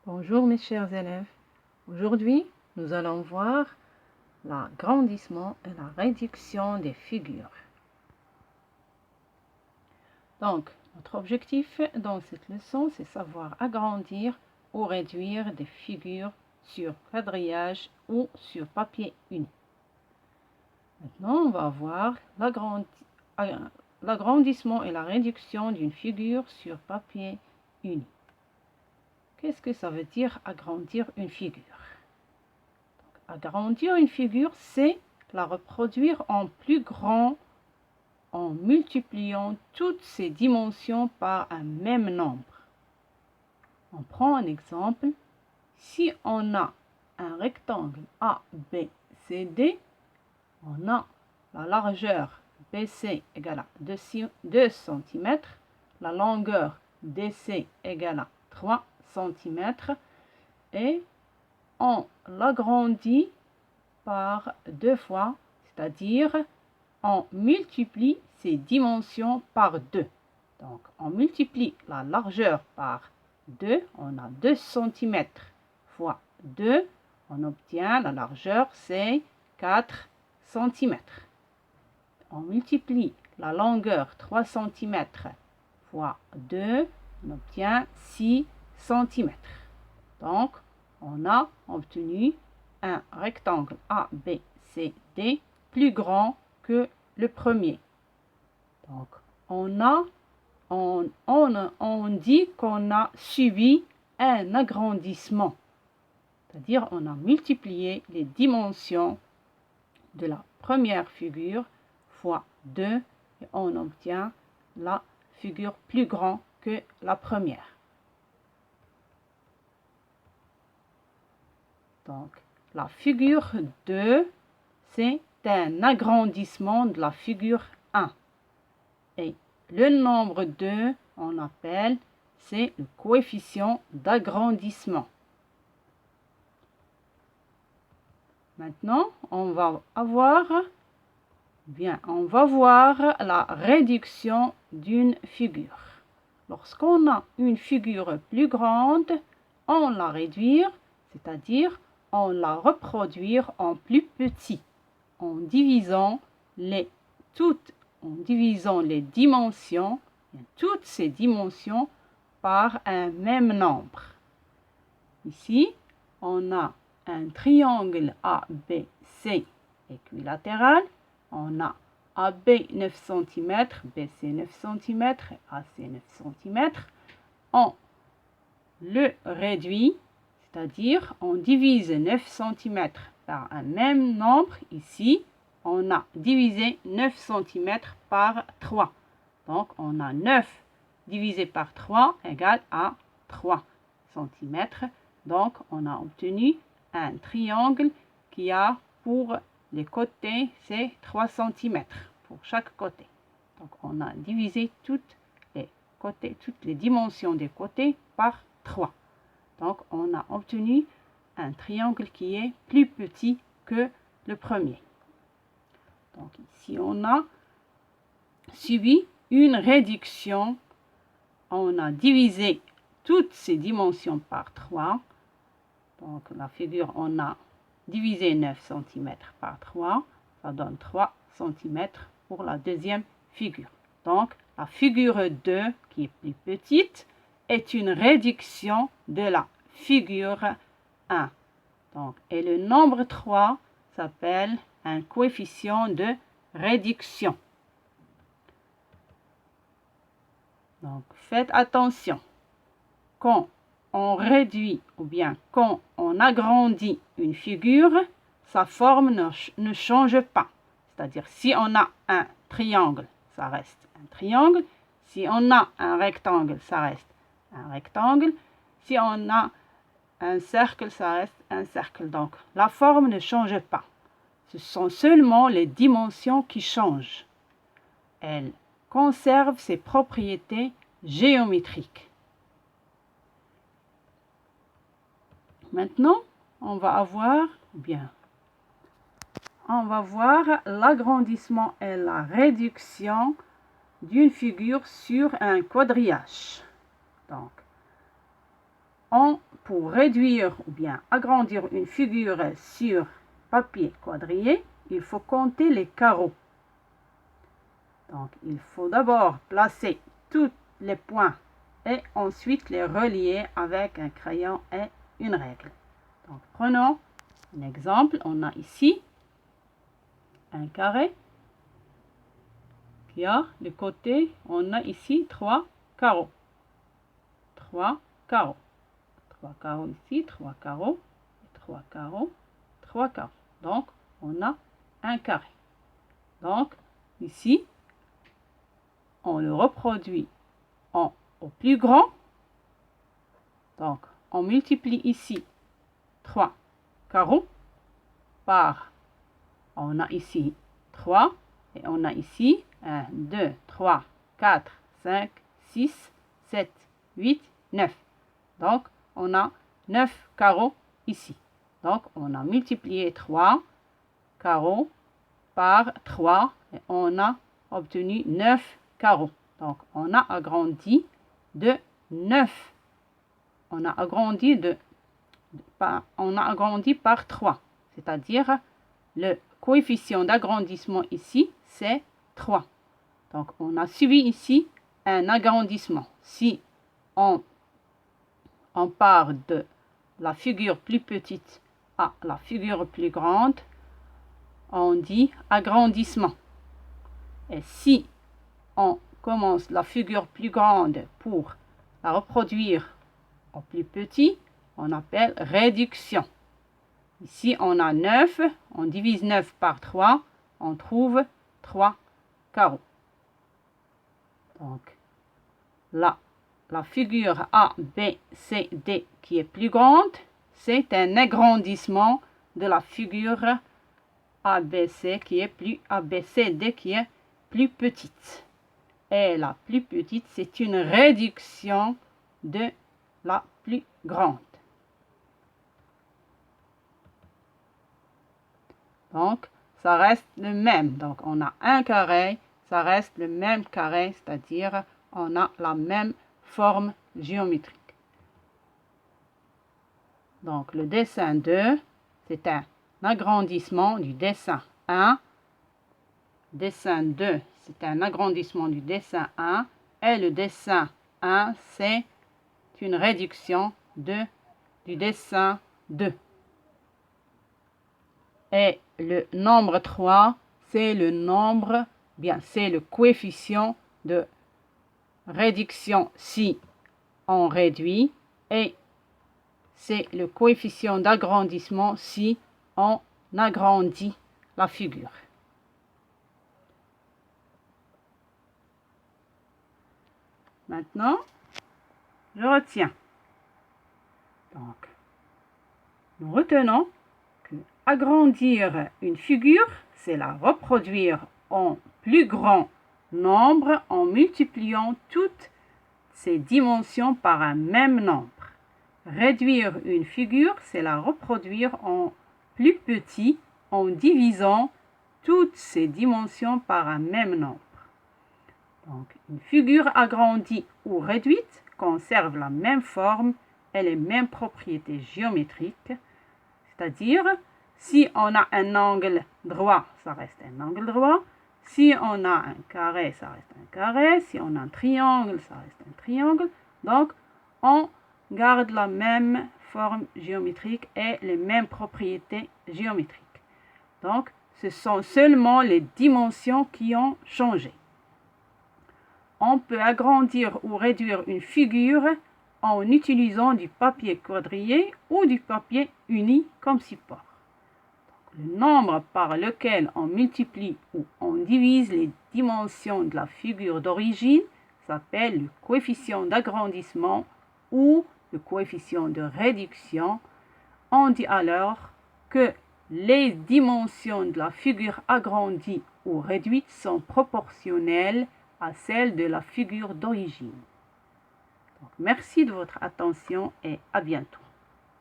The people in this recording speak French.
Bonjour mes chers élèves. Aujourd'hui, nous allons voir l'agrandissement et la réduction des figures. Donc, notre objectif dans cette leçon, c'est savoir agrandir ou réduire des figures sur quadrillage ou sur papier uni. Maintenant, on va voir l'agrandissement et la réduction d'une figure sur papier uni. Qu'est-ce que ça veut dire agrandir une figure? Agrandir une figure, c'est la reproduire en plus grand en multipliant toutes ses dimensions par un même nombre. On prend un exemple. Si on a un rectangle A, B, C, D, on a la largeur BC égale à 2 cm, la longueur DC égale à 3 cm et on l'agrandit par 2 fois, c'est-à-dire on multiplie ces dimensions par 2. Donc, on multiplie la largeur par 2, on a 2 cm fois 2, on obtient la largeur, c'est 4 cm. On multiplie la longueur 3 cm fois 2, on obtient 6 cm. Donc, on a obtenu un rectangle A, B, C, D plus grand que le premier. Donc, on dit qu'on a subi un agrandissement, c'est-à-dire on a multiplié les dimensions de la première figure fois 2 et on obtient la figure plus grande que la première. Donc, la figure 2, c'est un agrandissement de la figure 1. Et le nombre 2, on appelle, c'est le coefficient d'agrandissement. Maintenant, on va voir la réduction d'une figure. Lorsqu'on a une figure plus grande, on la réduit, c'est-à-dire on la reproduire en plus petit, en divisant les dimensions, toutes ces dimensions par un même nombre. Ici, on a un triangle ABC équilatéral. On a AB 9 cm, BC 9 cm et AC 9 cm. On le réduit, c'est-à-dire on divise 9 cm par un même nombre. Ici, on a divisé 9 cm par 3. Donc, on a 9 divisé par 3 égale à 3 cm. Donc, on a obtenu un triangle qui a pour les côtés, c'est 3 cm pour chaque côté. Donc, on a divisé toutes les dimensions des côtés par 3. Donc, on a obtenu un triangle qui est plus petit que le premier. Donc, ici, on a subi une réduction. On a divisé toutes ces dimensions par 3. Donc, la figure, on a divisé 9 cm par 3. Ça donne 3 cm pour la deuxième figure. Donc, la figure 2, qui est plus petite, est une réduction de la figure 1. Donc, et le nombre 3 s'appelle un coefficient de réduction. Donc, faites attention. Quand on réduit ou bien quand on agrandit une figure, sa forme ne change pas. C'est-à-dire, si on a un triangle, ça reste un triangle. Si on a un rectangle, ça reste un rectangle. Si on a un cercle, ça reste un cercle. Donc, la forme ne change pas. Ce sont seulement les dimensions qui changent. Elle conserve ses propriétés géométriques. Maintenant, on va voir l'agrandissement et la réduction d'une figure sur un quadrillage. Donc, on pour réduire ou bien agrandir une figure sur papier quadrillé, il faut compter les carreaux. Donc, il faut d'abord placer tous les points et ensuite les relier avec un crayon et une règle. Donc, prenons un exemple. On a ici un carré qui a le côté, on a ici 3 carreaux. 3 carreaux. 3 carreaux ici, 3 carreaux, 3 carreaux, 3 carreaux. Donc, on a un carré. Donc, ici, on le reproduit au plus grand. Donc, on multiplie ici 3 carreaux par, on a ici 3 et on a ici 1, 2, 3, 4, 5, 6, 7, 8, 9. Donc, on a 9 carreaux ici. Donc, on a multiplié 3 carreaux par 3 et on a obtenu 9 carreaux. Donc, on a agrandi de 9. On a agrandi par 3. C'est-à-dire, le coefficient d'agrandissement ici, c'est 3. Donc, on a subi ici un agrandissement. Si on part de la figure plus petite à la figure plus grande, on dit agrandissement. Et si on commence la figure plus grande pour la reproduire au plus petit, on appelle réduction. Ici, on a 9, on divise 9 par 3, on trouve 3 carreaux. Donc, là, la figure A, B, C, D qui est plus grande, c'est un agrandissement de la figure ABC qui est ABCD qui est plus petite. Et la plus petite, c'est une réduction de la plus grande. Donc, ça reste le même. Donc, on a un carré, ça reste le même carré, c'est-à-dire on a la même forme géométrique. Donc, le dessin 2, c'est un agrandissement du dessin 1. Dessin 2, c'est un agrandissement du dessin 1. Et le dessin 1, c'est une réduction du dessin 2. Et le nombre 3, c'est le nombre, c'est le coefficient de réduction si on réduit et c'est le coefficient d'agrandissement si on agrandit la figure. Maintenant, je retiens. Donc, nous retenons que agrandir une figure, c'est la reproduire en plus grand nombre en multipliant toutes ses dimensions par un même nombre. Réduire une figure, c'est la reproduire en plus petit en divisant toutes ses dimensions par un même nombre. Donc, une figure agrandie ou réduite conserve la même forme et les mêmes propriétés géométriques, c'est-à-dire, si on a un angle droit, ça reste un angle droit. Si on a un carré, ça reste un carré. Si on a un triangle, ça reste un triangle. Donc, on garde la même forme géométrique et les mêmes propriétés géométriques. Donc, ce sont seulement les dimensions qui ont changé. On peut agrandir ou réduire une figure en utilisant du papier quadrillé ou du papier uni comme support. Donc, le nombre par lequel on multiplie ou on divise les dimensions de la figure d'origine s'appelle le coefficient d'agrandissement ou le coefficient de réduction. On dit alors que les dimensions de la figure agrandie ou réduite sont proportionnelles à celles de la figure d'origine. Merci de votre attention et à bientôt.